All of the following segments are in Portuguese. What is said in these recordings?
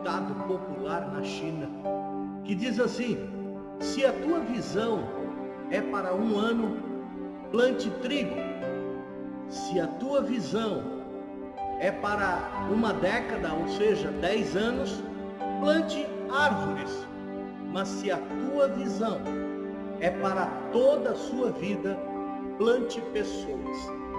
ditado popular na China, que diz assim: se a tua visão é para um ano, plante trigo. Se a tua visão é para uma década, ou seja, 10 anos, plante árvores. Mas se a tua visão é para toda a sua vida, plante pessoas.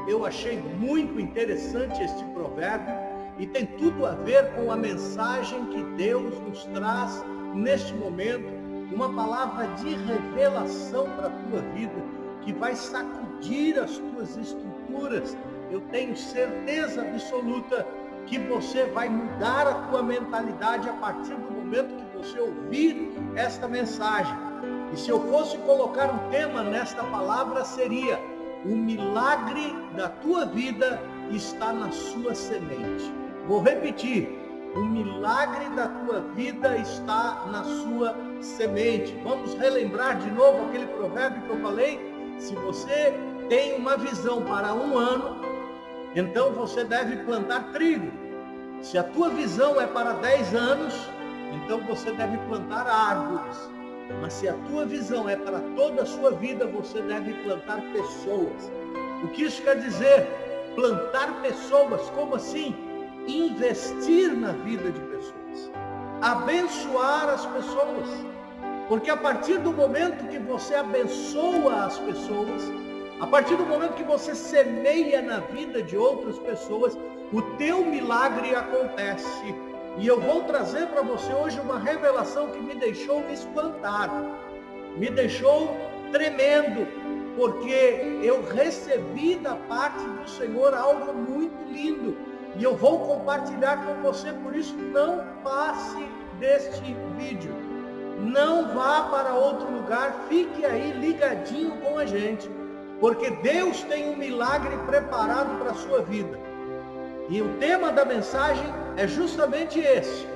Eu achei muito interessante este provérbio e tem tudo a ver com a mensagem que Deus nos traz neste momento, uma palavra de revelação para a tua vida, que vai sacudir as tuas estruturas. Eu tenho certeza absoluta que você vai mudar a tua mentalidade a partir do momento que você ouvir esta mensagem. E se eu fosse colocar um tema nesta palavra, seria: o milagre da tua vida está na sua semente. Vou repetir: o milagre da tua vida está na sua semente. Vamos relembrar de novo aquele provérbio que eu falei? Se você tem uma visão para um ano, então você deve plantar trigo. Se a tua visão é para 10 anos, então você deve plantar árvores. Mas se a tua visão é para toda a sua vida, você deve plantar pessoas. O que isso quer dizer? Plantar pessoas, como assim? Investir na vida de pessoas, abençoar as pessoas, porque a partir do momento que você abençoa as pessoas, a partir do momento que você semeia na vida de outras pessoas, o teu milagre acontece. E eu vou trazer para você hoje uma revelação que me deixou espantado, me deixou tremendo, porque eu recebi da parte do Senhor algo muito lindo. E eu vou compartilhar com você, por isso não passe deste vídeo. Não vá para outro lugar, fique aí ligadinho com a gente, porque Deus tem um milagre preparado para a sua vida. E o tema da mensagem é justamente esse: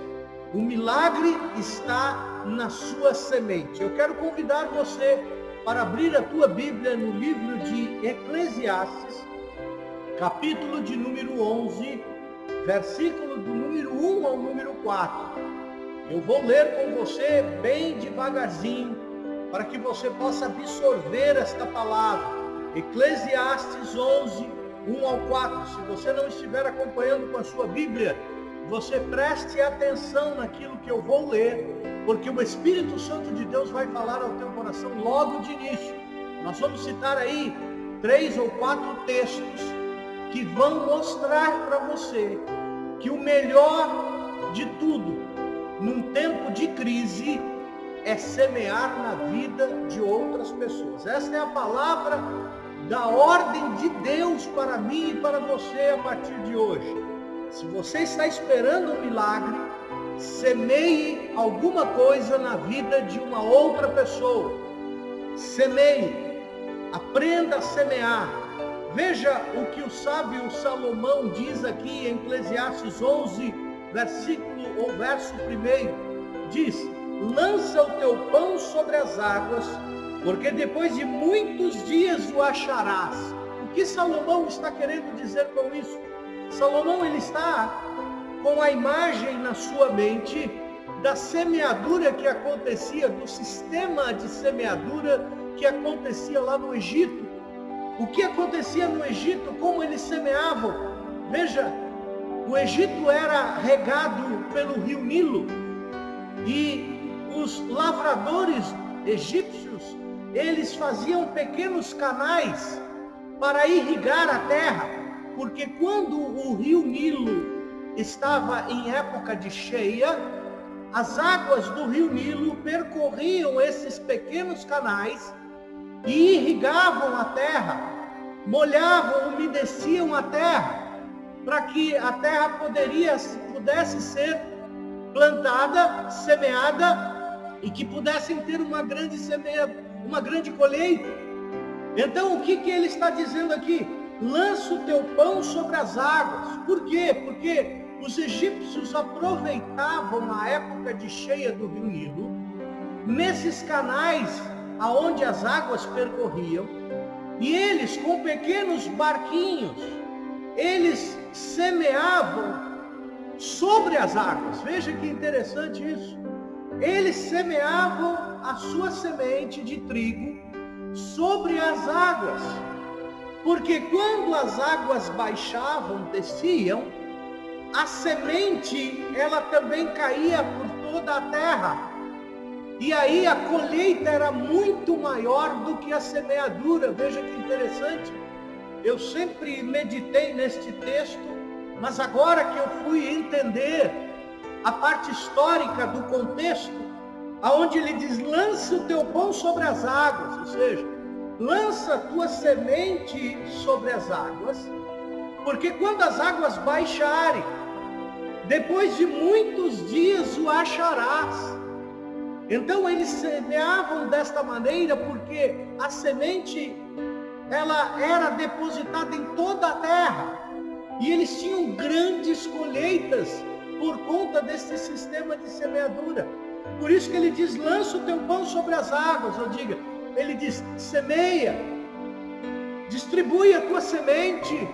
o milagre está na sua semente. Eu quero convidar você para abrir a tua Bíblia no livro de Eclesiastes, capítulo de número 11, versículo do número 1 ao número 4. Eu vou ler com você bem devagarzinho, para que você possa absorver esta palavra. Eclesiastes 11, 1 ao 4. Se você não estiver acompanhando com a sua Bíblia, você preste atenção naquilo que eu vou ler, porque o Espírito Santo de Deus vai falar ao teu coração logo de início. Nós vamos citar aí 3 ou 4 textos que vão mostrar para você que o melhor de tudo, num tempo de crise, é semear na vida de outras pessoas. Esta é a palavra da ordem de Deus para mim e para você a partir de hoje. Se você está esperando um milagre, semeie alguma coisa na vida de uma outra pessoa. Semeie, aprenda a semear. Veja o que o sábio Salomão diz aqui em Eclesiastes 11, verso 1. Diz: lança o teu pão sobre as águas, porque depois de muitos dias o acharás. O que Salomão está querendo dizer com isso? Salomão, ele está com a imagem na sua mente da semeadura que acontecia, do sistema de semeadura que acontecia lá no Egito. O que acontecia no Egito, como eles semeavam? Veja, o Egito era regado pelo rio Nilo, e os lavradores egípcios, eles faziam pequenos canais para irrigar a terra, porque quando o rio Nilo estava em época de cheia, as águas do rio Nilo percorriam esses pequenos canais e irrigavam a terra, molhavam, umedeciam a terra, para que a terra pudesse ser plantada, semeada, e que pudessem ter uma grande colheita. Então, o que ele está dizendo aqui? Lança o teu pão sobre as águas. Por quê? Porque os egípcios aproveitavam a época de cheia do rio Nilo, nesses canais aonde as águas percorriam, e eles, com pequenos barquinhos, eles semeavam sobre as águas. Veja que interessante isso. Eles semeavam a sua semente de trigo sobre as águas, porque quando as águas baixavam, desciam, a semente, ela também caía por toda a terra. E aí a colheita era muito maior do que a semeadura. Veja que interessante. Eu sempre meditei neste texto, mas agora que eu fui entender a parte histórica do contexto, aonde ele diz: lança o teu pão sobre as águas, ou seja, lança a tua semente sobre as águas, porque quando as águas baixarem, depois de muitos dias o acharás. Então eles semeavam desta maneira porque a semente, ela era depositada em toda a terra, e eles tinham grandes colheitas por conta desse sistema de semeadura. Por isso que ele diz: lança o teu pão sobre as águas. Ou diga, ele diz: semeia, distribui a tua semente,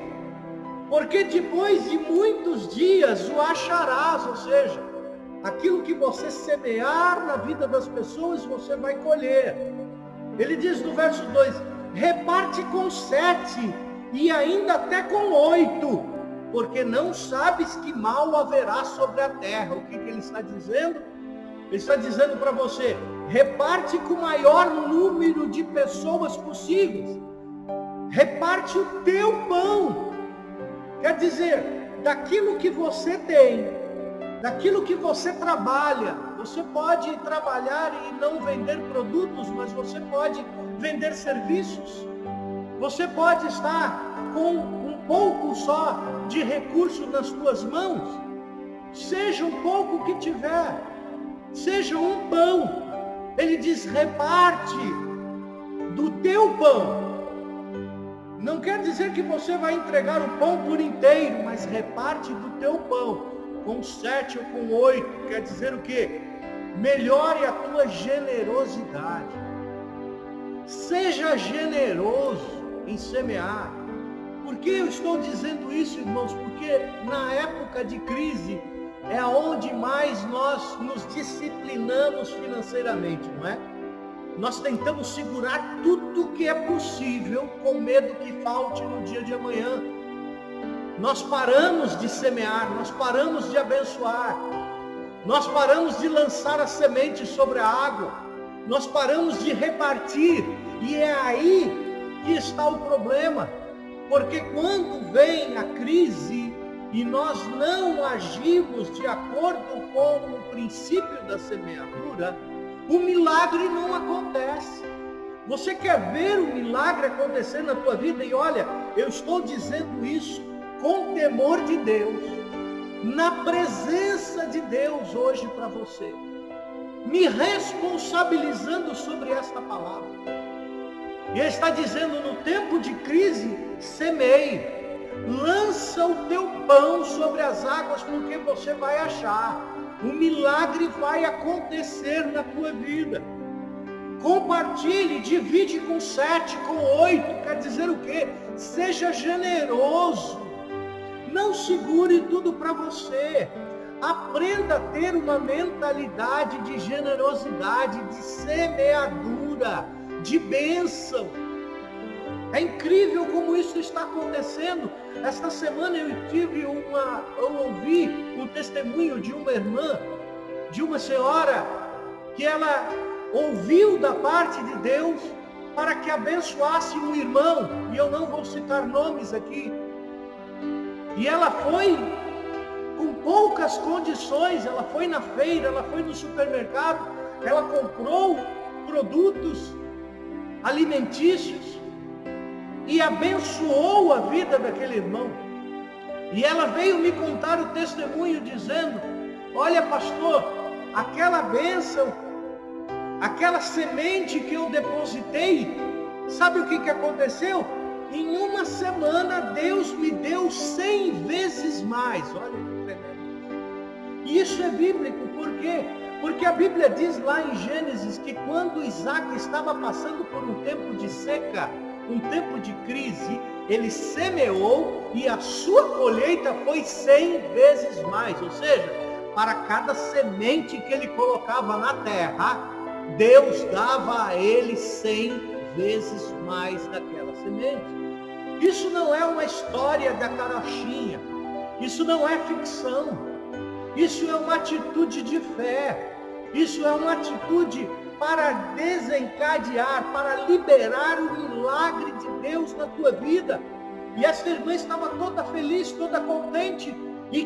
porque depois de muitos dias o acharás. Ou seja, aquilo que você semear na vida das pessoas, você vai colher. Ele diz no verso 2: reparte com 7 e ainda até com 8, porque não sabes que mal haverá sobre a terra. O que ele está dizendo? Ele está dizendo para você: reparte com o maior número de pessoas possíveis. Reparte o teu pão. Quer dizer, daquilo que você tem, daquilo que você trabalha. Você pode trabalhar e não vender produtos, mas você pode vender serviços. Você pode estar com um pouco só de recurso nas tuas mãos. Seja um pouco que tiver, seja um pão. Ele diz: reparte do teu pão. Não quer dizer que você vai entregar o pão por inteiro, mas reparte do teu pão, com 7 ou com 8, quer dizer o quê? Melhore a tua generosidade. Seja generoso em semear. Por que eu estou dizendo isso, irmãos? Porque na época de crise é onde mais nós nos disciplinamos financeiramente, não é? Nós tentamos segurar tudo que é possível, com medo que falte no dia de amanhã. Nós paramos de semear, nós paramos de abençoar, nós paramos de lançar a semente sobre a água, nós paramos de repartir, e é aí que está o problema, porque quando vem a crise e nós não agimos de acordo com o princípio da semeadura, o milagre não acontece. Você quer ver o milagre acontecer na tua vida? E olha, eu estou dizendo isso com temor de Deus, na presença de Deus hoje para você, me responsabilizando sobre esta palavra. E ele está dizendo: no tempo de crise, semeie, lança o teu pão sobre as águas, porque você vai achar. O milagre vai acontecer na tua vida. Compartilhe, divide com 7, com 8. Quer dizer o quê? Seja generoso. Não segure tudo para você. Aprenda a ter uma mentalidade de generosidade, de semeadura, de bênção. É incrível como isso está acontecendo. Esta semana eu ouvi um testemunho de uma irmã, de uma senhora, que ela ouviu da parte de Deus para que abençoasse um irmão, e eu não vou citar nomes aqui. E ela foi com poucas condições, ela foi na feira, ela foi no supermercado, ela comprou produtos alimentícios e abençoou a vida daquele irmão. E ela veio me contar o testemunho dizendo: olha, pastor, aquela bênção, aquela semente que eu depositei, sabe o que aconteceu? Em uma semana Deus me deu 100 vezes mais. Olha que tremendo. E isso é bíblico. Por quê? Porque a Bíblia diz lá em Gênesis que quando Isaac estava passando por um tempo de seca, um tempo de crise, ele semeou e a sua colheita foi 100 vezes mais. Ou seja, para cada semente que ele colocava na terra, Deus dava a ele 100 vezes mais daquela semente. Isso não é uma história da carochinha, isso não é ficção, isso é uma atitude de fé, isso é uma atitude para desencadear, para liberar o milagre de Deus na tua vida. E essa irmã estava toda feliz, toda contente, e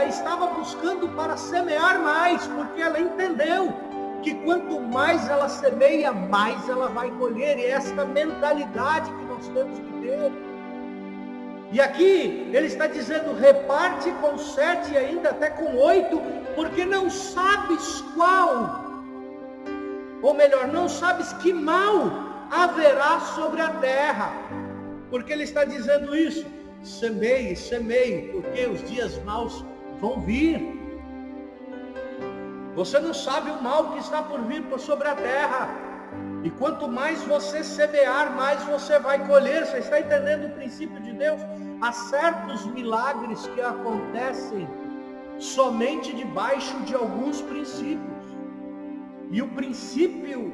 estava buscando para semear mais, porque ela entendeu que quanto mais ela semeia, mais ela vai colher. E é esta mentalidade que nós temos que ter. E aqui ele está dizendo, reparte com 7 e ainda até com 8, porque não sabes qual, ou melhor, não sabes que mal haverá sobre a terra. Porque ele está dizendo isso, semeie, semeie, porque os dias maus vão vir. Você não sabe o mal que está por vir sobre a terra. E quanto mais você semear, mais você vai colher. Você está entendendo o princípio de Deus? Há certos milagres que acontecem somente debaixo de alguns princípios. E o princípio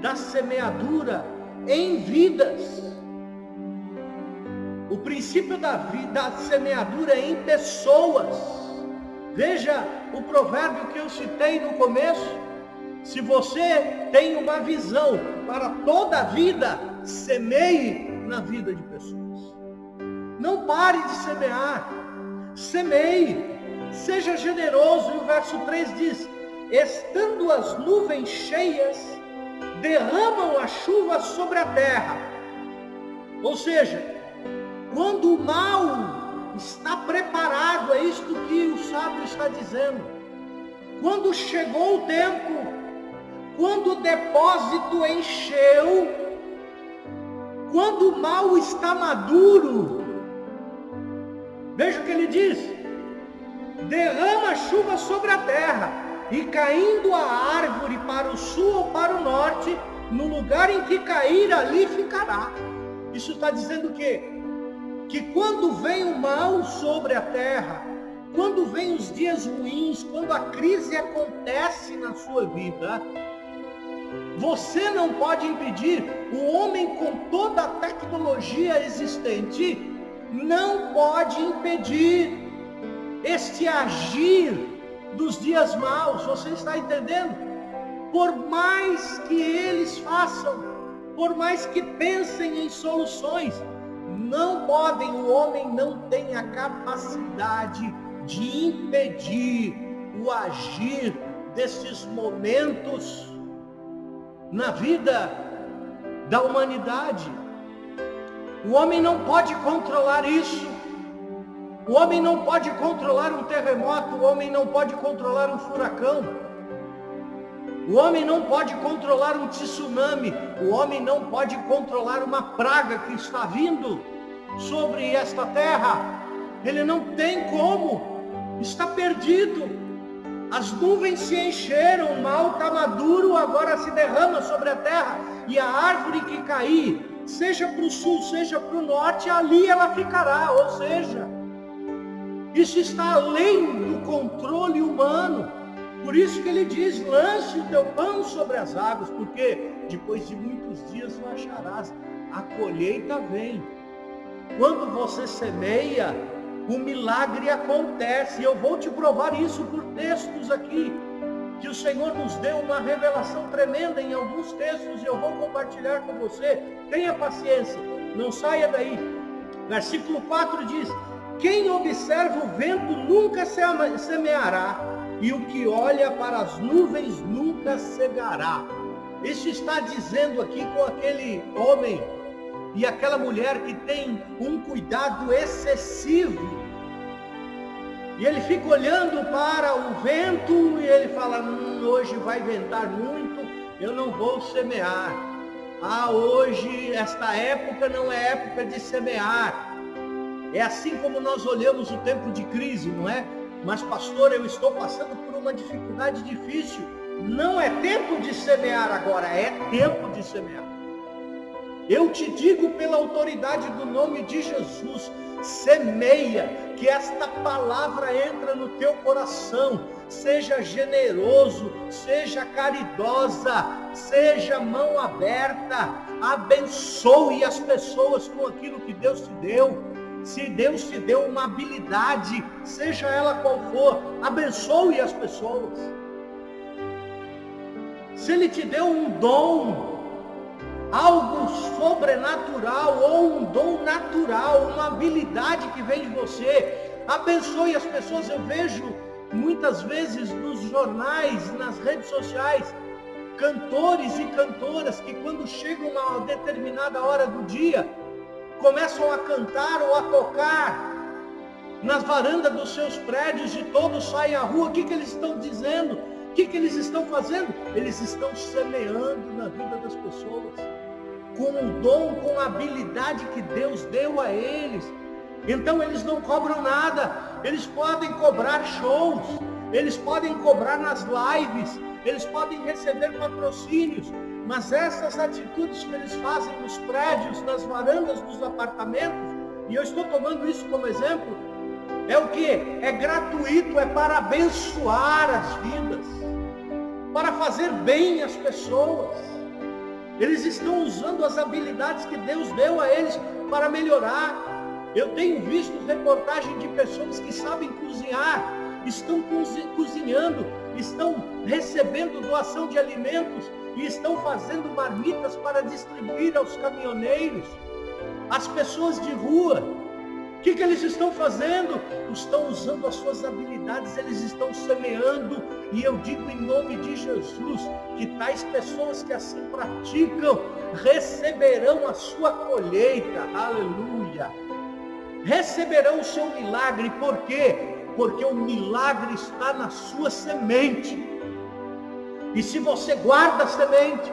da semeadura em vidas. O princípio da semeadura em pessoas. Veja o provérbio que eu citei no começo. Se você tem uma visão para toda a vida, semeie na vida de pessoas. Não pare de semear. Semeie. Seja generoso. E o verso 3 diz, estando as nuvens cheias, derramam a chuva sobre a terra. Ou seja, quando o mal está preparado, é isto que o sábio está dizendo. Quando chegou o tempo, quando o depósito encheu, quando o mal está maduro, veja o que ele diz, derrama a chuva sobre a terra, e caindo a árvore para o sul ou para o norte, no lugar em que cair, ali ficará. Isso está dizendo o quê? Que quando vem o mal sobre a terra, quando vem os dias ruins, quando a crise acontece na sua vida, você não pode impedir. O homem, com toda a tecnologia existente, não pode impedir este agir dos dias maus. Você está entendendo? Por mais que eles façam, por mais que pensem em soluções, não podem, o homem não tem a capacidade de impedir o agir desses momentos na vida da humanidade. O homem não pode controlar isso. O homem não pode controlar um terremoto, o homem não pode controlar um furacão. O homem não pode controlar um tsunami, o homem não pode controlar uma praga que está vindo sobre esta terra. Ele não tem como, está perdido. As nuvens se encheram, o mal está maduro, agora se derrama sobre a terra, e a árvore que cair, seja para o sul, seja para o norte, ali ela ficará. Ou seja, isso está além do controle humano. Por isso que ele diz, lance o teu pão sobre as águas, porque depois de muitos dias tu acharás, a colheita vem. Quando você semeia, o milagre acontece. E eu vou te provar isso por textos aqui, que o Senhor nos deu uma revelação tremenda em alguns textos, e eu vou compartilhar com você. Tenha paciência, não saia daí. Versículo 4 diz, quem observa o vento nunca semeará, e o que olha para as nuvens nunca cegará. Isso está dizendo aqui com aquele homem e aquela mulher que tem um cuidado excessivo. E ele fica olhando para o vento e ele fala, hoje vai ventar muito, eu não vou semear. Hoje, esta época não é época de semear. É assim como nós olhamos o tempo de crise, não é? Mas pastor, eu estou passando por uma dificuldade difícil. Não é tempo de semear agora, é tempo de semear. Eu te digo pela autoridade do nome de Jesus, semeia, que esta palavra entra no teu coração. Seja generoso, seja caridosa, seja mão aberta, abençoe as pessoas com aquilo que Deus te deu. Se Deus te deu uma habilidade, seja ela qual for, abençoe as pessoas. Se Ele te deu um dom, algo sobrenatural ou um dom natural, uma habilidade que vem de você, abençoe as pessoas. Eu vejo muitas vezes nos jornais, nas redes sociais, cantores e cantoras que quando chega uma determinada hora do dia, começam a cantar ou a tocar nas varandas dos seus prédios e todos saem à rua. O que eles estão dizendo? O que eles estão fazendo? Eles estão semeando na vida das pessoas, com o dom, com a habilidade que Deus deu a eles. Então eles não cobram nada. Eles podem cobrar shows, eles podem cobrar nas lives, eles podem receber patrocínios, mas essas atitudes que eles fazem nos prédios, nas varandas dos apartamentos, e eu estou tomando isso como exemplo, é o que? É gratuito, é para abençoar as vidas, para fazer bem às pessoas. Eles estão usando as habilidades que Deus deu a eles para melhorar. Eu tenho visto reportagem de pessoas que sabem cozinhar, estão cozinhando, estão recebendo doação de alimentos e estão fazendo marmitas para distribuir aos caminhoneiros, às pessoas de rua. O que eles estão fazendo? Estão usando as suas habilidades, eles estão semeando. E eu digo em nome de Jesus, que tais pessoas que assim praticam, receberão a sua colheita. Aleluia! Receberão o seu milagre. Por quê? Porque o milagre está na sua semente. E se você guarda a semente,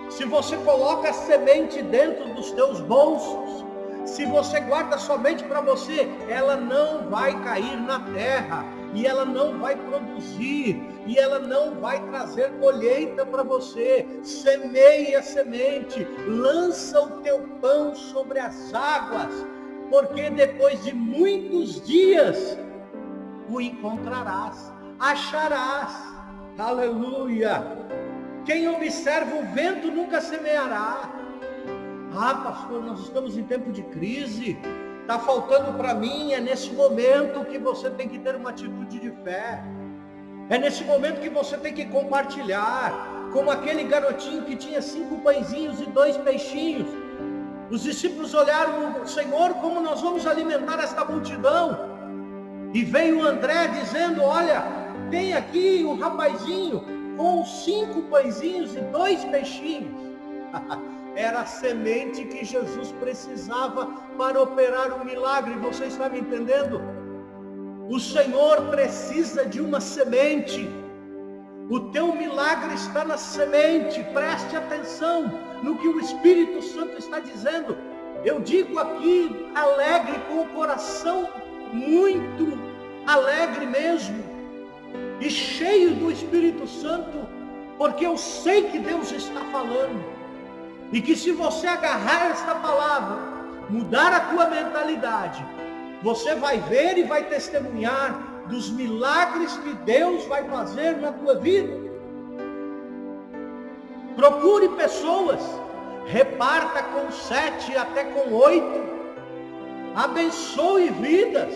se você coloca a semente dentro dos teus bolsos, se você guarda somente para você, ela não vai cair na terra, e ela não vai produzir, e ela não vai trazer colheita para você. Semeia a semente, lança o teu pão sobre as águas, porque depois de muitos dias o encontrarás, acharás. Aleluia! Quem observa o vento nunca semeará. Ah, pastor, nós estamos em tempo de crise, está faltando para mim. É nesse momento que você tem que ter uma atitude de fé. É nesse momento que você tem que compartilhar, como aquele garotinho que tinha 5 pãezinhos e 2 peixinhos. Os discípulos olharam: Senhor, como nós vamos alimentar esta multidão? E veio André dizendo: olha, tem aqui um rapazinho com 5 pãezinhos e 2 peixinhos. Era a semente que Jesus precisava para operar o milagre. Você está me entendendo? O Senhor precisa de uma semente. O teu milagre está na semente. Preste atenção no que o Espírito Santo está dizendo. Eu digo aqui alegre, com o coração muito alegre mesmo, e cheio do Espírito Santo, porque eu sei que Deus está falando. E que se você agarrar esta palavra, mudar a tua mentalidade, você vai ver e vai testemunhar dos milagres que Deus vai fazer na tua vida. Procure pessoas, reparta com 7 até com 8, abençoe vidas.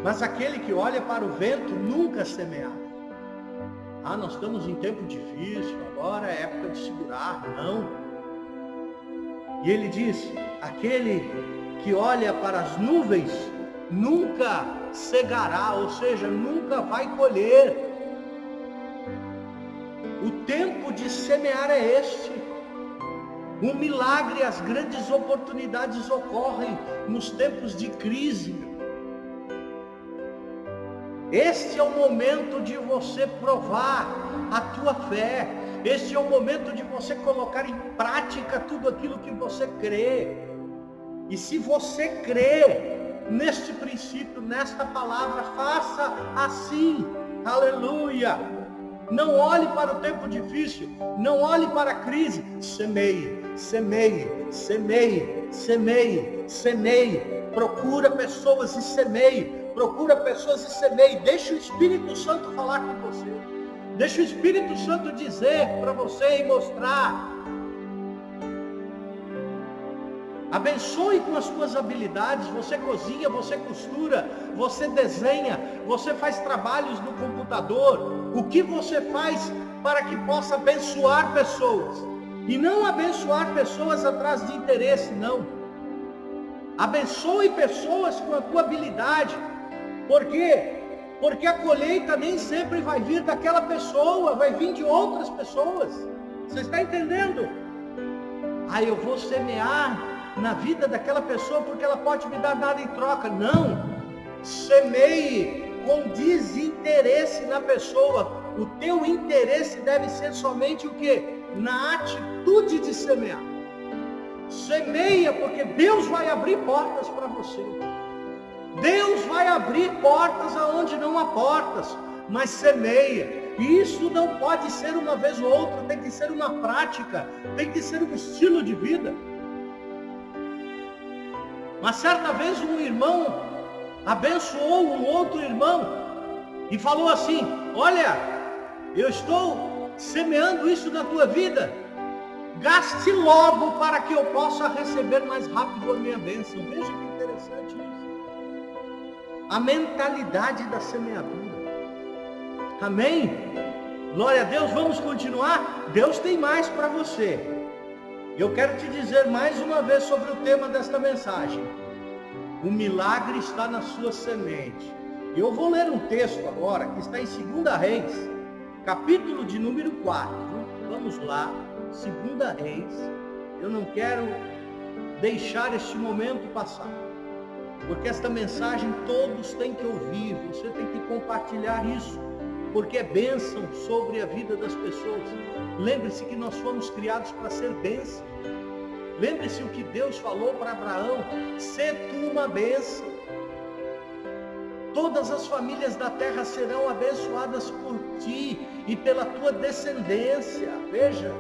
Mas aquele que olha para o vento nunca semeará. Ah, nós estamos em tempo difícil, agora é época de segurar. Não. E ele diz: aquele que olha para as nuvens nunca cegará, ou seja, nunca vai colher. O tempo de semear é este. O milagre, as grandes oportunidades ocorrem nos tempos de crise. Este é o momento de você provar a tua fé. Este é o momento de você colocar em prática tudo aquilo que você crê. E se você crê neste princípio, nesta palavra, faça assim. Aleluia! Não olhe para o tempo difícil, não olhe para a crise, semeie. Semeie, semeie, semeie, semeie. Procura pessoas e semeie. Procura pessoas e semeie. Deixa o Espírito Santo falar com você. Deixa o Espírito Santo dizer para você e mostrar. Abençoe com as suas habilidades. Você cozinha, você costura, você desenha, você faz trabalhos no computador. O que você faz para que possa abençoar pessoas? E não abençoar pessoas atrás de interesse, não. Abençoe pessoas com a tua habilidade. Por quê? Porque a colheita nem sempre vai vir daquela pessoa, vai vir de outras pessoas. Você está entendendo? Eu vou semear na vida daquela pessoa porque ela pode me dar nada em troca. Não. Semeie com desinteresse na pessoa. O teu interesse deve ser somente o quê? Na atitude de semear. Semeia, porque Deus vai abrir portas para você. Deus vai abrir portas aonde não há portas, mas semeia. E isso não pode ser uma vez ou outra, tem que ser uma prática, tem que ser um estilo de vida. Uma certa vez um irmão abençoou um outro irmão e falou assim: olha, eu estou semeando isso na tua vida, gaste logo para que eu possa receber mais rápido a minha bênção. Veja que interessante isso. A mentalidade da semeadura. Amém? Glória a Deus. Vamos continuar? Deus tem mais para você. Eu quero te dizer mais uma vez sobre o tema desta mensagem. O milagre está na sua semente. Eu vou ler um texto agora que está em 2 Reis, capítulo de número 4. Vamos lá, 2 Reis. Eu não quero deixar este momento passar, porque esta mensagem todos têm que ouvir. Você tem que compartilhar isso, porque é bênção sobre a vida das pessoas. Lembre-se que nós fomos criados para ser bênção. Lembre-se o que Deus falou para Abraão: sê tu uma bênção. Todas as famílias da terra serão abençoadas por ti e pela tua descendência. Veja,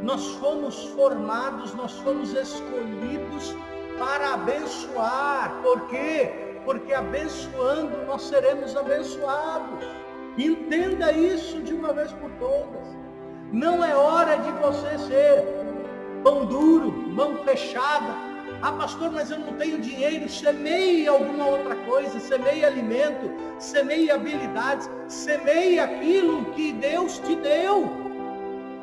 nós fomos formados, nós fomos escolhidos para abençoar. Por quê? Porque abençoando nós seremos abençoados. Entenda isso de uma vez por todas. Não é hora de você ser pão duro, mão fechada. Pastor, mas eu não tenho dinheiro. Semeie alguma outra coisa, semeie alimento, semeie habilidades, semeie aquilo que Deus te deu.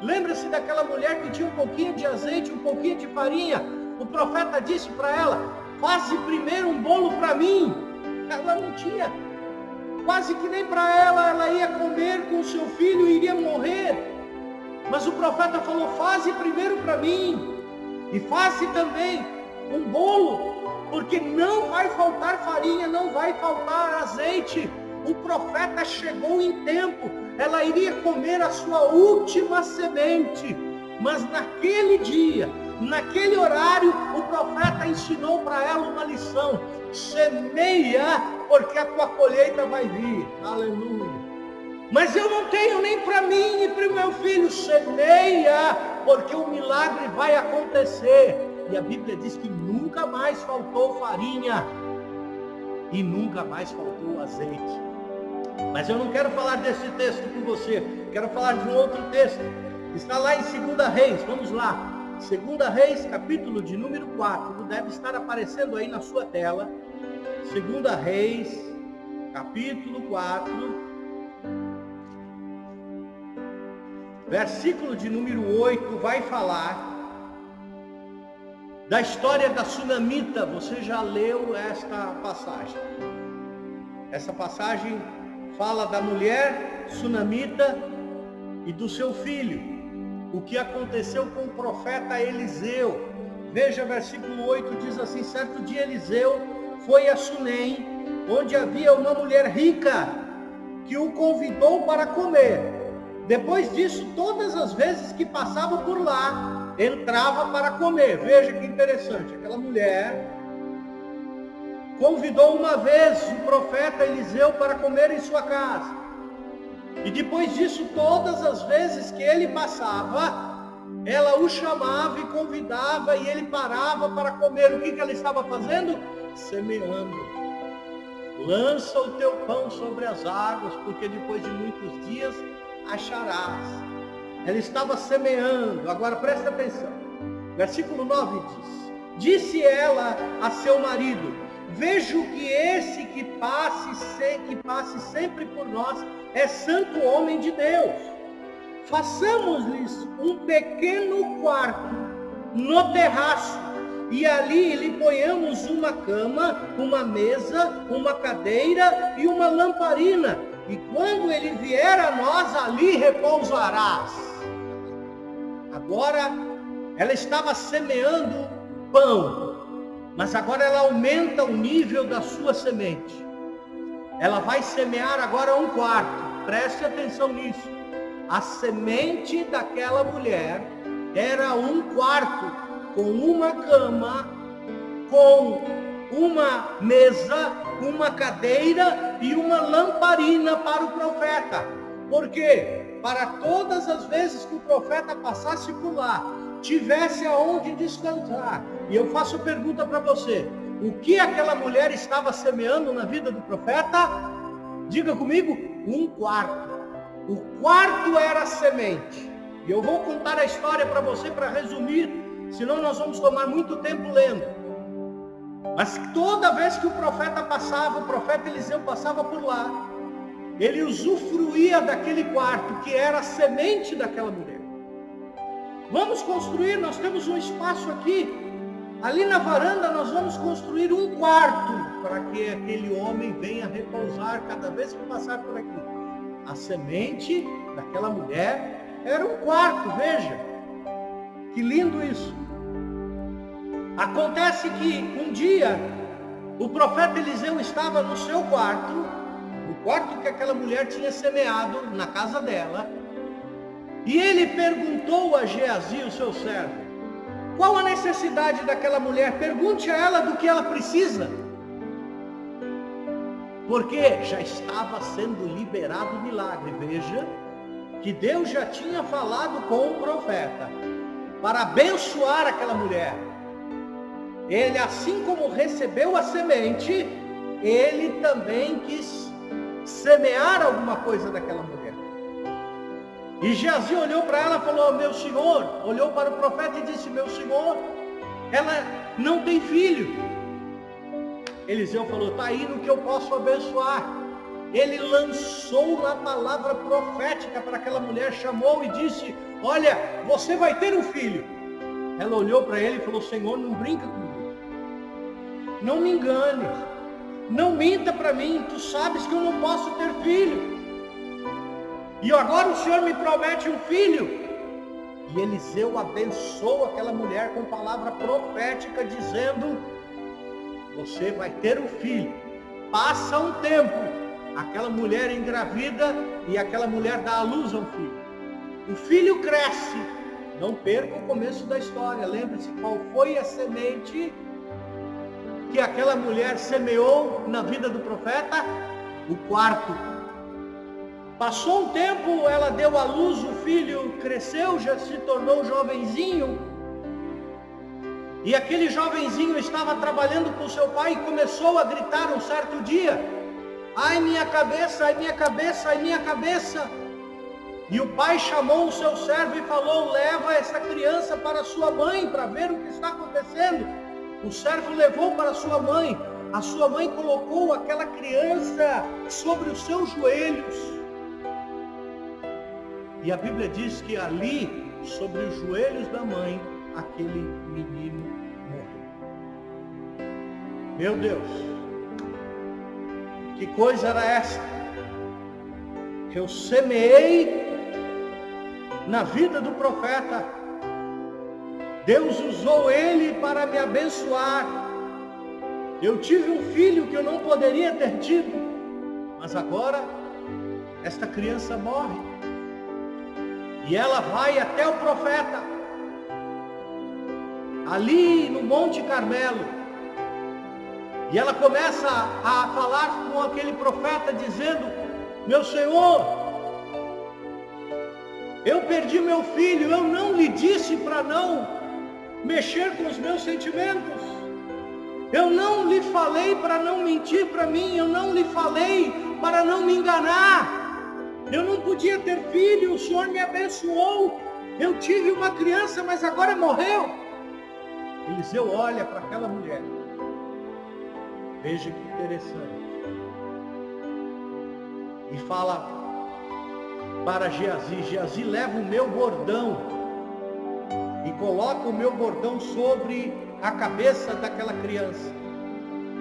Lembra-se daquela mulher que tinha um pouquinho de azeite, um pouquinho de farinha. O profeta disse para ela: faze primeiro um bolo para mim. Ela não tinha, quase que nem para ela ia comer com o seu filho e iria morrer. Mas o profeta falou: faze primeiro para mim, e faze também um bolo, porque não vai faltar farinha, não vai faltar azeite. O profeta chegou em tempo, ela iria comer a sua última semente, mas naquele dia, naquele horário, o profeta ensinou para ela uma lição: semeia, porque a tua colheita vai vir. Aleluia. Mas eu não tenho nem para mim e para o meu filho. Semeia, porque o milagre vai acontecer. E a Bíblia diz que nunca mais faltou farinha e nunca mais faltou azeite. Mas eu não quero falar desse texto com você, quero falar de um outro texto. Está lá em 2 Reis, vamos lá. 2 Reis, capítulo de número 4, deve estar aparecendo aí na sua tela. 2 Reis, capítulo 4, versículo de número 8, vai falar da história da sunamita. Você já leu esta passagem? Essa passagem fala da mulher sunamita e do seu filho. O que aconteceu com o profeta Eliseu. Veja, versículo 8 diz assim: certo dia Eliseu foi a Sunem, onde havia uma mulher rica, que o convidou para comer. Depois disso, todas as vezes que passava por lá, entrava para comer. Veja que interessante, aquela mulher convidou uma vez o profeta Eliseu para comer em sua casa. E depois disso, todas as vezes que ele passava, ela o chamava e convidava, e ele parava para comer. O que ela estava fazendo? Semeando. Lança o teu pão sobre as águas, porque depois de muitos dias acharás. Ela estava semeando. Agora presta atenção. Versículo 9 diz: disse ela a seu marido: vejo que esse que passe sempre por nós é santo homem de Deus. Façamos-lhes um pequeno quarto no terraço, e ali lhe ponhamos uma cama, uma mesa, uma cadeira e uma lamparina, e quando ele vier a nós, ali repousarás. Agora, ela estava semeando pão, mas agora ela aumenta o nível da sua semente. Ela vai semear agora um quarto. Preste atenção nisso. A semente daquela mulher era um quarto, com uma cama, com uma mesa, uma cadeira e uma lamparina para o profeta. Por quê? Para todas as vezes que o profeta passasse por lá, tivesse aonde descansar. E eu faço a pergunta para você: o que aquela mulher estava semeando na vida do profeta? Diga comigo: um quarto. O quarto era a semente. E eu vou contar a história para você, para resumir, senão nós vamos tomar muito tempo lendo. Mas toda vez que o profeta passava, o profeta Eliseu passava por lá, ele usufruía daquele quarto, que era a semente daquela mulher. Vamos construir, nós temos um espaço aqui, ali na varanda nós vamos construir um quarto, para que aquele homem venha repousar cada vez que passar por aqui. A semente daquela mulher era um quarto, veja, que lindo isso. Acontece que um dia, o profeta Eliseu estava no seu quarto, o quarto que aquela mulher tinha semeado na casa dela, e ele perguntou a Geazi, o seu servo: qual a necessidade daquela mulher? Pergunte a ela do que ela precisa. Porque já estava sendo liberado o milagre. Veja que Deus já tinha falado com o profeta para abençoar aquela mulher. Ele, assim como recebeu a semente, ele também quis semear alguma coisa daquela mulher. E Geazi olhou para ela e falou: meu senhor, olhou para o profeta e disse: meu senhor, ela não tem filho. Eliseu falou: está aí no que eu posso abençoar. Ele lançou na palavra profética para aquela mulher, chamou e disse: olha, você vai ter um filho. Ela olhou para ele e falou: Senhor, não brinca comigo, não me engane, não minta para mim, tu sabes que eu não posso ter filho, e agora o Senhor me promete um filho. E Eliseu abençoou aquela mulher com palavra profética, dizendo: você vai ter um filho. Passa um tempo, aquela mulher engravida e aquela mulher dá à luz a um filho. O filho cresce. Não perca o começo da história. Lembre-se qual foi a semente que aquela mulher semeou na vida do profeta? O quarto. Passou um tempo, ela deu à luz, o filho cresceu, já se tornou jovenzinho. E aquele jovenzinho estava trabalhando com seu pai e começou a gritar um certo dia: ai minha cabeça, ai minha cabeça, ai minha cabeça. E o pai chamou o seu servo e falou: leva essa criança para sua mãe, para ver o que está acontecendo. O servo levou para sua mãe. A sua mãe colocou aquela criança sobre os seus joelhos. E a Bíblia diz que ali, sobre os joelhos da mãe, aquele menino morreu. Meu Deus, que coisa era essa? Que eu semeei na vida do profeta. Deus usou ele para me abençoar. Eu tive um filho que eu não poderia ter tido, mas agora esta criança morre. E ela vai até o profeta, ali no Monte Carmelo, e ela começa a falar com aquele profeta, dizendo: meu senhor, Eu perdi meu filho, eu não lhe disse para não mexer com os meus sentimentos. Eu não lhe falei para não mentir para mim, eu não lhe falei para não me enganar. Eu não podia ter filho, o Senhor me abençoou. Eu tive uma criança, mas agora morreu. Eliseu olha para aquela mulher. Veja que interessante. E fala para Geazi: Geazi, leva o meu bordão e coloca o meu bordão sobre a cabeça daquela criança.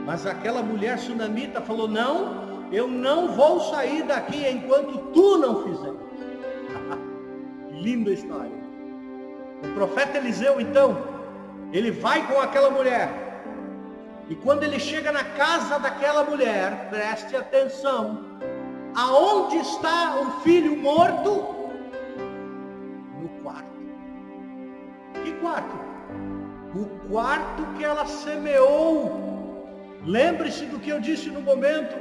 Mas aquela mulher sunamita falou: não, eu não vou sair daqui enquanto tu não fizer. Linda história. O profeta Eliseu, então, ele vai com aquela mulher. E quando ele chega na casa daquela mulher, preste atenção, aonde está o filho morto? No quarto. Que quarto? O quarto que ela semeou. Lembre-se do que eu disse no momento.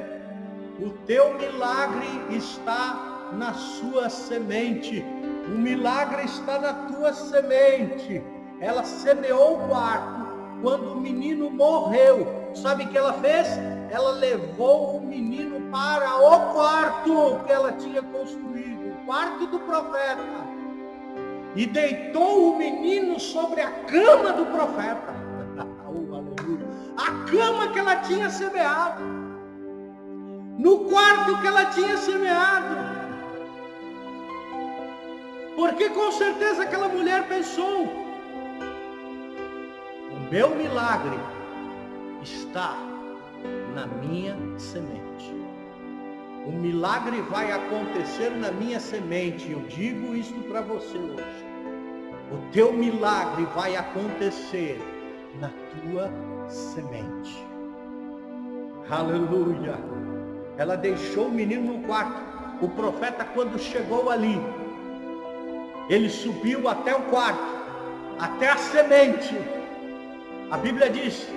O teu milagre está na sua semente. O milagre está na tua semente. Ela semeou o quarto. Quando o menino morreu, sabe o que ela fez? Ela levou o menino para o quarto que ela tinha construído, o quarto do profeta, e deitou o menino sobre a cama do profeta. Oh, aleluia! A cama que ela tinha semeado, no quarto que ela tinha semeado. Porque com certeza aquela mulher pensou: o meu milagre está na minha semente. O milagre vai acontecer na minha semente. Eu digo isso para você hoje. O teu milagre vai acontecer na tua semente. Aleluia! Ela deixou o menino no quarto. O profeta, quando chegou ali, ele subiu até o quarto, até a semente. A Bíblia diz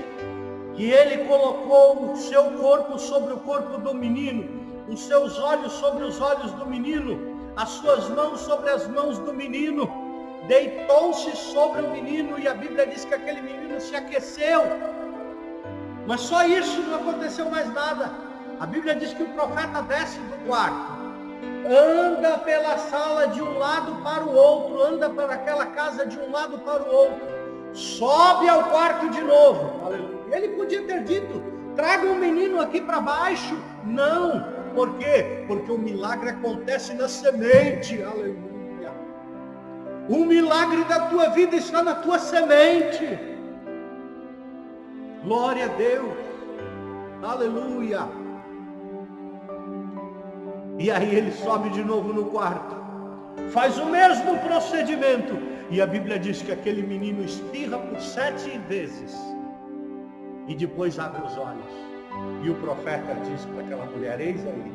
que ele colocou o seu corpo sobre o corpo do menino, os seus olhos sobre os olhos do menino, as suas mãos sobre as mãos do menino, deitou-se sobre o menino, e a Bíblia diz que aquele menino se aqueceu. Mas só isso, não aconteceu mais nada. A Bíblia diz que o profeta desce do quarto, anda pela sala de um lado para o outro, anda para aquela casa de um lado para o outro, sobe ao quarto de novo. Aleluia. Ele podia ter dito: traga o menino aqui para baixo. Não. Por quê? Porque o milagre acontece na semente. Aleluia. O milagre da tua vida está na tua semente. Glória a Deus. Aleluia. E aí ele sobe de novo no quarto, faz o mesmo procedimento, e a Bíblia diz que aquele menino espirra por 7 vezes e depois abre os olhos. E o profeta diz para aquela mulher: eis aí.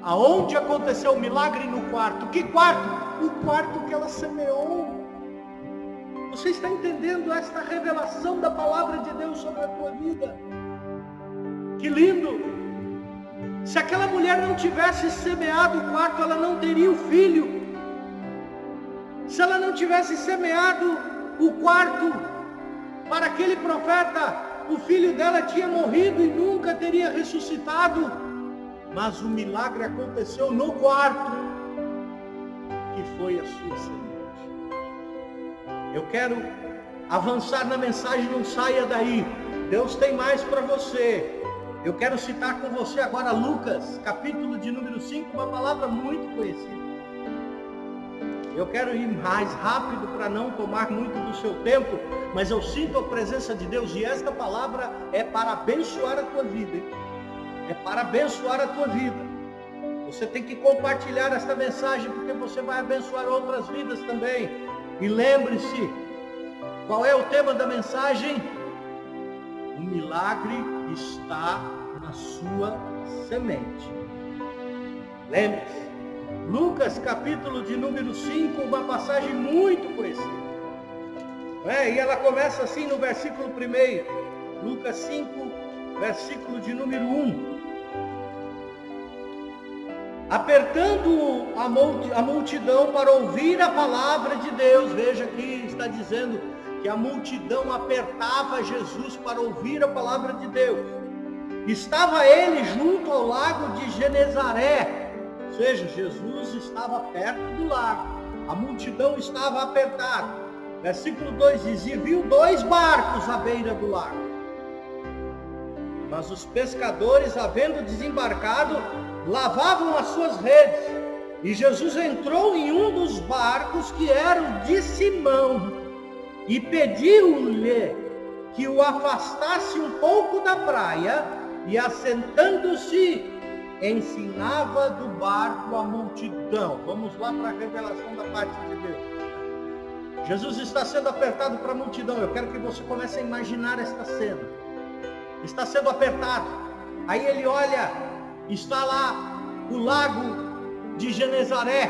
Aonde aconteceu o milagre? No quarto. Que quarto? O quarto que ela semeou. Você está entendendo esta revelação da palavra de Deus sobre a tua vida? Que lindo! Se aquela mulher não tivesse semeado o quarto, ela não teria o filho. Se ela não tivesse semeado o quarto para aquele profeta, o filho dela tinha morrido e nunca teria ressuscitado. Mas o milagre aconteceu no quarto, que foi a sua semente. Eu quero avançar na mensagem, não saia daí. Deus tem mais para você. Eu quero citar com você agora Lucas, capítulo de número 5, uma palavra muito conhecida. Eu quero ir mais rápido para não tomar muito do seu tempo, mas eu sinto a presença de Deus, e esta palavra é para abençoar a tua vida. É para abençoar a tua vida. Você tem que compartilhar esta mensagem, porque você vai abençoar outras vidas também. E lembre-se, qual é o tema da mensagem? O milagre está na sua semente. Lembre-se, Lucas capítulo de número 5, uma passagem muito conhecida. E ela começa assim no versículo 1. Lucas 5, versículo de número 1. apertando a multidão para ouvir a palavra de Deus. Veja que está dizendo que a multidão apertava Jesus para ouvir a palavra de Deus. Estava ele junto ao lago de Genezaré, ou seja, Jesus estava perto do lago, a multidão estava apertada. Versículo 2 diz: e viu 2 barcos à beira do lago, mas os pescadores, havendo desembarcado, lavavam as suas redes. E Jesus entrou em um dos barcos, que era o de Simão, e pediu-lhe que o afastasse um pouco da praia, e assentando-se, ensinava do barco a multidão. Vamos lá para a revelação da parte de Deus. Jesus está sendo apertado para a multidão. Eu quero que você comece a imaginar esta cena. Está sendo apertado. Aí ele olha, está lá o lago de Genezaré,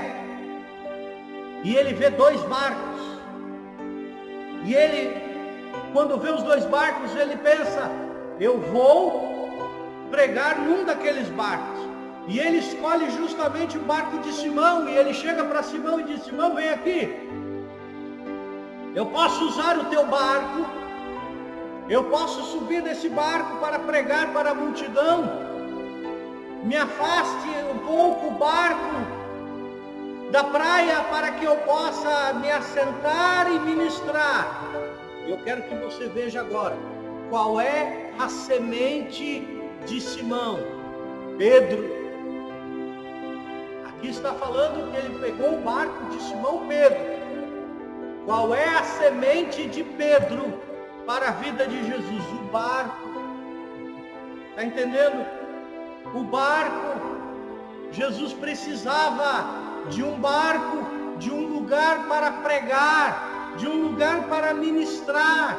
e ele vê 2 barcos. E ele, quando vê os 2 barcos, ele pensa: eu vou pregar num daqueles barcos. E ele escolhe justamente o barco de Simão, e ele chega para Simão e diz: Simão, vem aqui, eu posso usar o teu barco, eu posso subir nesse barco para pregar para a multidão. Me afaste um pouco o barco da praia para que eu possa me assentar e ministrar. Eu quero que você veja agora qual é a semente de Simão. Pedro. Aqui está falando que ele pegou o barco de Simão Pedro. Qual é a semente de Pedro para a vida de Jesus? O barco. Está entendendo? O barco. Jesus precisava de um barco, de um lugar para pregar, de um lugar para ministrar.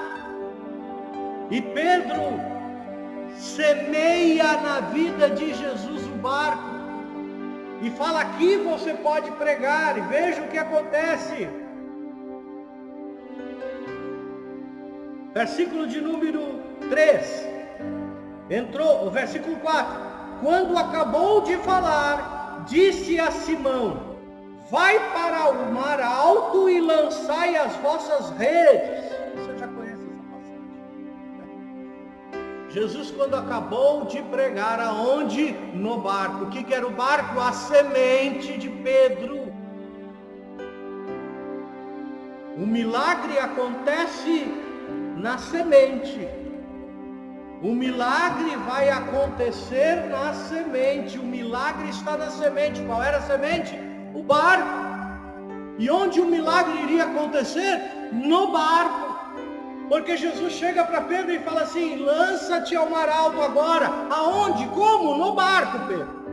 E Pedro semeia na vida de Jesus o barco e fala: aqui você pode pregar. E veja o que acontece. Versículo de número 3. Entrou, o versículo 4. Quando acabou de falar, disse a Simão: vai para o mar alto e lançai as vossas redes. Você já conhece essa passagem? Jesus, quando acabou de pregar, aonde? No barco. O que era o barco? A semente de Pedro. O milagre acontece na semente. O milagre vai acontecer na semente. O milagre está na semente. Qual era a semente? O barco. E onde o milagre iria acontecer? No barco. Porque Jesus chega para Pedro e fala assim: lança-te ao mar alto agora. Aonde? Como? No barco, Pedro.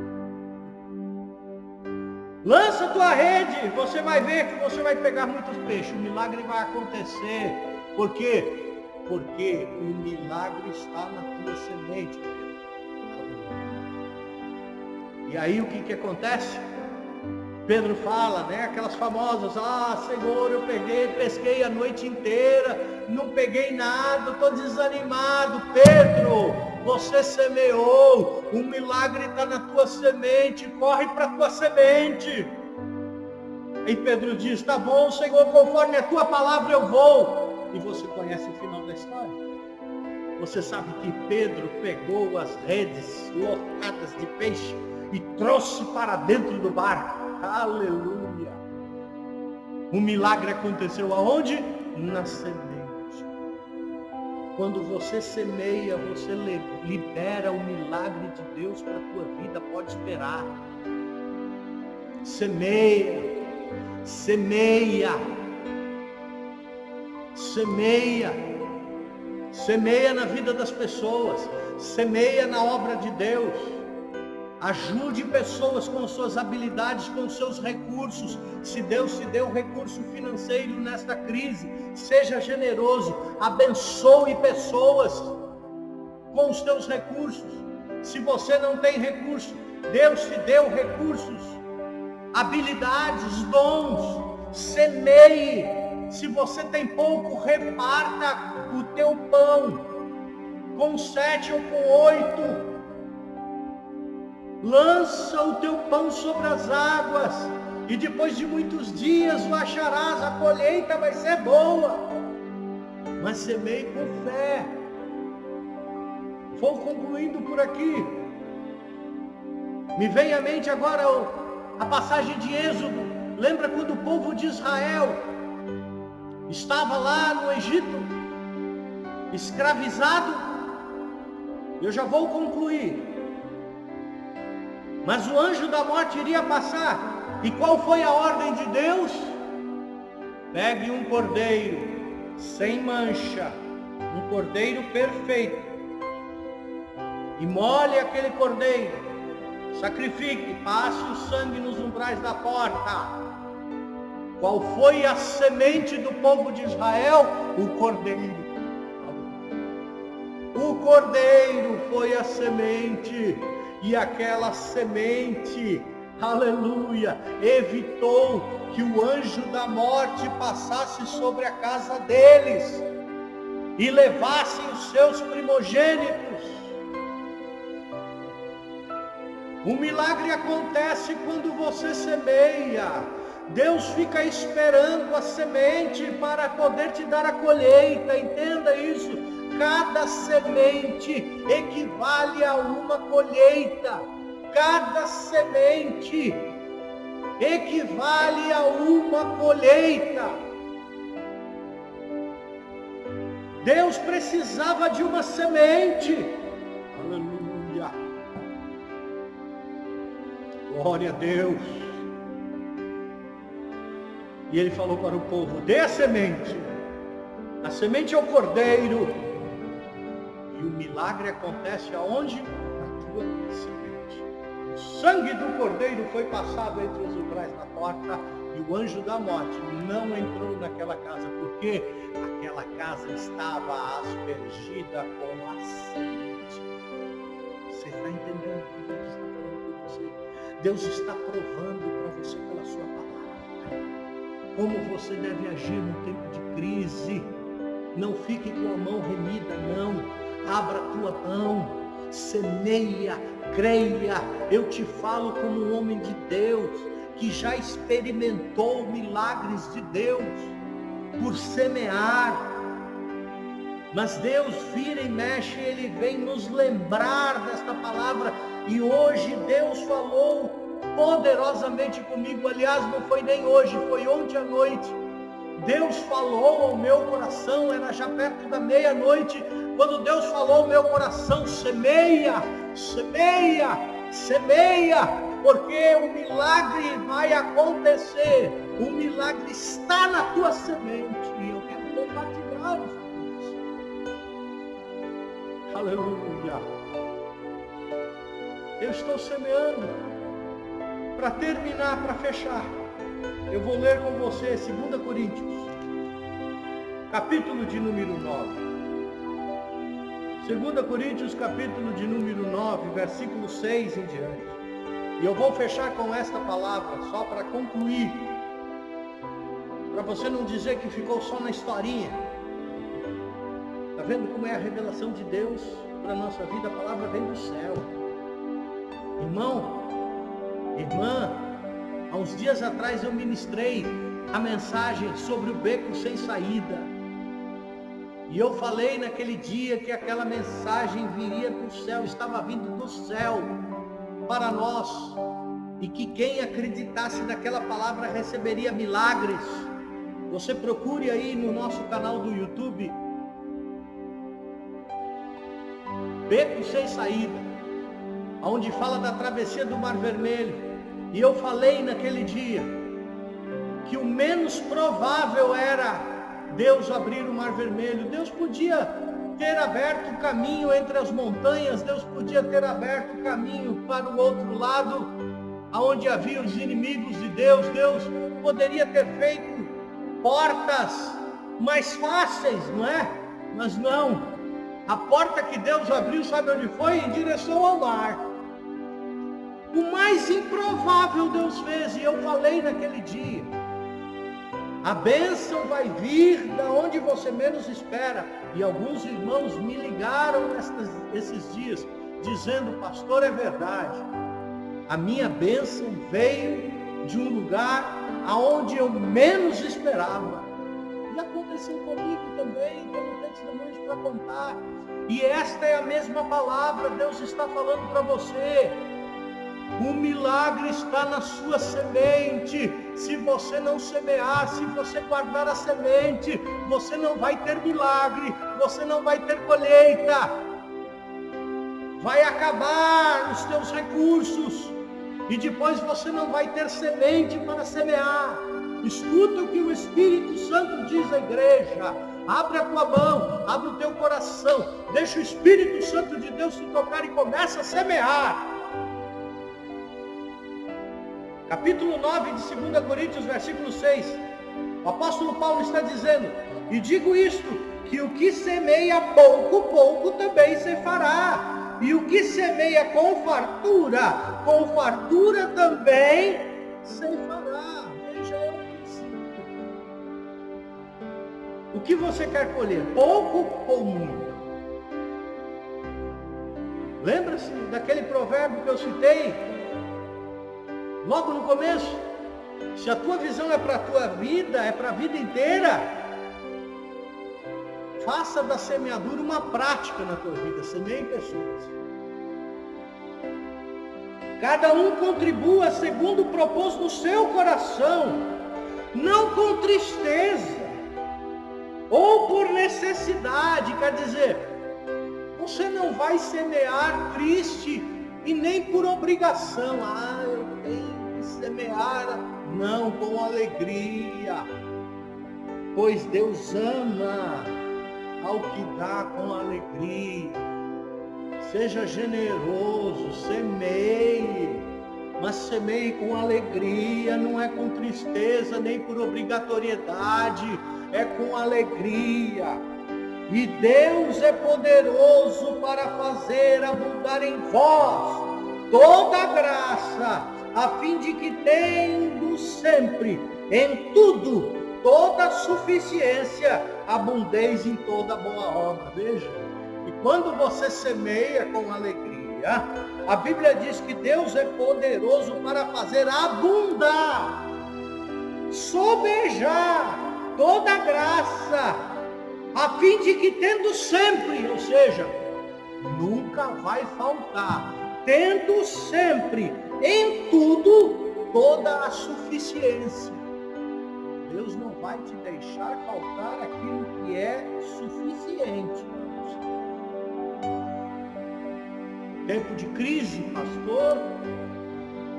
Lança tua rede, você vai ver que você vai pegar muitos peixes. O milagre vai acontecer. Por quê? Porque o milagre está na tua semente, Pedro. E aí o que acontece? Pedro fala, né? Aquelas famosas: ah, Senhor, eu pesquei a noite inteira, não peguei nada, estou desanimado. Pedro, você semeou, o milagre está na tua semente, corre para a tua semente. E Pedro diz: tá bom, Senhor, conforme a tua palavra eu vou. E você conhece o final da história. Você sabe que Pedro pegou as redes lotadas de peixe e trouxe para dentro do barco. Aleluia! O milagre aconteceu aonde? Na semente. Quando você semeia, você libera o milagre de Deus para a tua vida. Pode esperar. Semeia. Semeia. Semeia. Semeia na vida das pessoas. Semeia na obra de Deus. Ajude pessoas com suas habilidades, com seus recursos. Se Deus te deu recurso financeiro nesta crise, seja generoso. Abençoe pessoas com os teus recursos. Se você não tem recurso, Deus te deu recursos, habilidades, dons. Semeie. Se você tem pouco, reparta o teu pão com 7 ou com 8. Lança o teu pão sobre as águas, e depois de muitos dias o acharás. A colheita vai ser boa, mas semeie com fé. Vou concluindo por aqui. Me vem à mente agora a passagem de Êxodo. Lembra quando o povo de Israel estava lá no Egito, escravizado? Eu já vou concluir. Mas o anjo da morte iria passar. E qual foi a ordem de Deus? Pegue um cordeiro sem mancha, um cordeiro perfeito, e molhe aquele cordeiro, sacrifique, passe o sangue nos umbrais da porta. Qual foi a semente do povo de Israel? O cordeiro. O cordeiro foi a semente. E aquela semente, aleluia, evitou que o anjo da morte passasse sobre a casa deles e levassem os seus primogênitos. O milagre acontece quando você semeia. Deus fica esperando a semente para poder te dar a colheita. Entenda isso. Cada semente equivale a uma colheita. Cada semente equivale a uma colheita. Deus precisava de uma semente. Aleluia. Glória a Deus. E ele falou para o povo: dê a semente. A semente é o cordeiro. E o milagre acontece aonde? Na tua semente. O sangue do cordeiro foi passado entre os umbrais da porta, e o anjo da morte não entrou naquela casa, porque aquela casa estava aspergida com a semente. Você está entendendo o que Deus está falando com você? Deus está provando para você pela sua palavra como você deve agir no tempo de crise. Não fique com a mão remida, não. Abra a tua mão, semeia, creia. Eu te falo como um homem de Deus, que já experimentou milagres de Deus por semear. Mas Deus vira e mexe, Ele vem nos lembrar desta palavra. E hoje Deus falou poderosamente comigo. Aliás, não foi nem hoje, foi ontem à noite. Deus falou ao meu coração, era já perto da meia-noite, quando Deus falou ao meu coração: semeia, semeia, semeia, porque o milagre vai acontecer. O milagre está na tua semente, e eu quero compartilhar isso. Aleluia. Eu estou semeando. Para terminar, para fechar, eu vou ler com você 2 Coríntios, capítulo de número 9. 2 Coríntios, capítulo de número 9, versículo 6 em diante. E eu vou fechar com esta palavra, só para concluir, para você não dizer que ficou só na historinha. Está vendo como é a revelação de Deus para a nossa vida? A palavra vem do céu. Irmão, irmã, há uns dias atrás eu ministrei a mensagem sobre o beco sem saída. E eu falei naquele dia que aquela mensagem viria do céu, estava vindo do céu para nós. E que quem acreditasse naquela palavra receberia milagres. Você procure aí no nosso canal do YouTube, Beco Sem Saída, onde fala da travessia do Mar Vermelho. E eu falei naquele dia que o menos provável era Deus abrir o Mar Vermelho. Deus podia ter aberto o caminho entre as montanhas, Deus podia ter aberto o caminho para o outro lado, aonde havia os inimigos de Deus. Deus poderia ter feito portas mais fáceis, não é? Mas não. A porta que Deus abriu, sabe onde foi? Em direção ao mar. O mais improvável Deus fez, e eu falei naquele dia: a bênção vai vir da onde você menos espera. E alguns irmãos me ligaram esses dias, dizendo: pastor, é verdade, A minha bênção veio de um lugar aonde eu menos esperava. E aconteceu comigo também, tenho testemunhos para contar. E esta é a mesma palavra, Deus está falando para você. O milagre está na sua semente. Se você não semear, se você guardar a semente, você não vai ter milagre, você não vai ter colheita. Vai acabar os teus recursos. E depois você não vai ter semente para semear. Escuta o que o Espírito Santo diz à igreja. Abre a tua mão, abre o teu coração. Deixa o Espírito Santo de Deus te tocar e começa a semear. Capítulo 9 de 2 Coríntios, versículo 6. O apóstolo Paulo está dizendo: e digo isto, que o que semeia pouco, pouco também ceifará. E o que semeia com fartura também ceifará. Veja, é o princípio. O que você quer colher? Pouco ou muito? Lembra-se daquele provérbio que eu citei logo no começo? Se a tua visão é para a tua vida, é para a vida inteira, faça da semeadura uma prática na tua vida. Semeie pessoas. Cada um contribua segundo propôs no seu coração, não com tristeza ou por necessidade. Quer dizer, você não vai semear triste e nem por obrigação. Eu tenho que semear. Não, com alegria. Pois Deus ama ao que dá com alegria. Seja generoso, semeie, mas semeie com alegria, não é com tristeza, nem por obrigatoriedade, é com alegria. E Deus é poderoso para fazer abundar em vós toda a graça, a fim de que, tendo sempre, em tudo, toda a suficiência, abundeis em toda boa obra. Veja, e quando você semeia com alegria, a Bíblia diz que Deus é poderoso para fazer abundar, sobejar toda a graça, a fim de que, tendo sempre, ou seja, nunca vai faltar, tendo sempre, em tudo, toda a suficiência. Deus não vai te deixar faltar aquilo que é suficiente. Tempo de crise, pastor,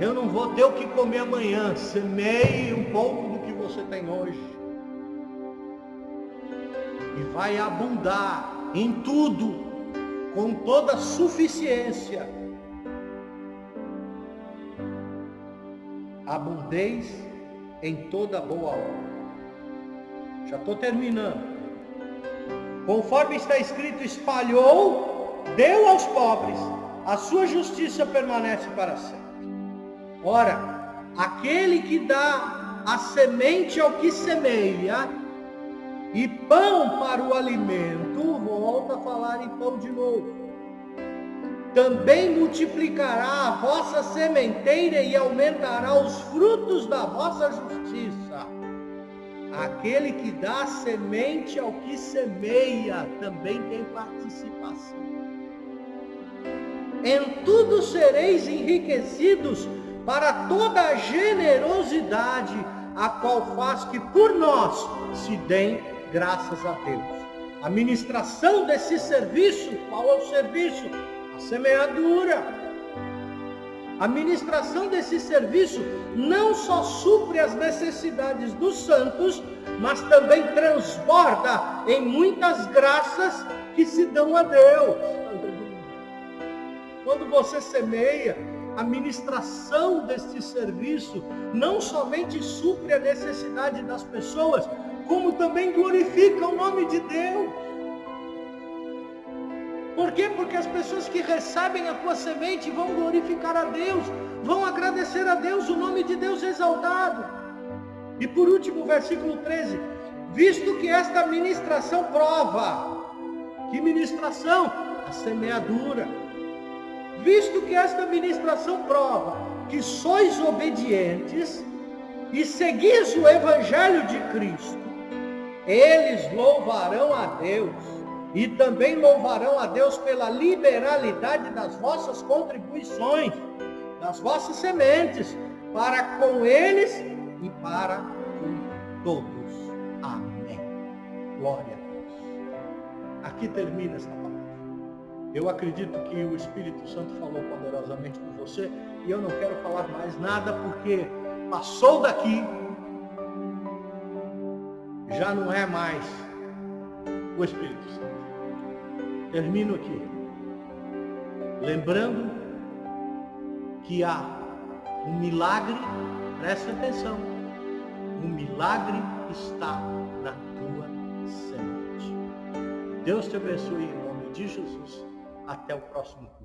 eu não vou ter o que comer amanhã. Semeie um pouco do que você tem hoje. E vai abundar em tudo, com toda suficiência. Abundeis em toda boa obra. Já estou terminando. Conforme está escrito, espalhou, deu aos pobres, a sua justiça permanece para sempre. Ora, aquele que dá a semente ao que semeia, e pão para o alimento, volta a falar em pão de novo, também multiplicará a vossa sementeira e aumentará os frutos da vossa justiça. Aquele que dá semente ao que semeia também tem participação. Em tudo sereis enriquecidos para toda a generosidade, a qual faz que por nós se deem graças a Deus. A ministração desse serviço, qual é o serviço? A semeadura. A ministração desse serviço não só supre as necessidades dos santos, mas também transborda em muitas graças que se dão a Deus. Quando você semeia, a ministração deste serviço não somente supre a necessidade das pessoas, como também glorifica o nome de Deus. Por quê? Porque as pessoas que recebem a tua semente vão glorificar a Deus, vão agradecer a Deus, o nome de Deus exaltado. E por último, versículo 13, visto que esta ministração prova, que ministração? A semeadura. Visto que esta ministração prova que sois obedientes e seguis o Evangelho de Cristo, eles louvarão a Deus e também louvarão a Deus pela liberalidade das vossas contribuições, das vossas sementes, para com eles e para com todos. Amém. Glória a Deus. Aqui termina esta palavra. Eu acredito que o Espírito Santo falou poderosamente com você e eu não quero falar mais nada porque passou daqui, já não é mais o Espírito Santo. Termino aqui, lembrando que há um milagre, preste atenção, um milagre está na tua semente. Deus te abençoe em nome de Jesus. Até o próximo culto.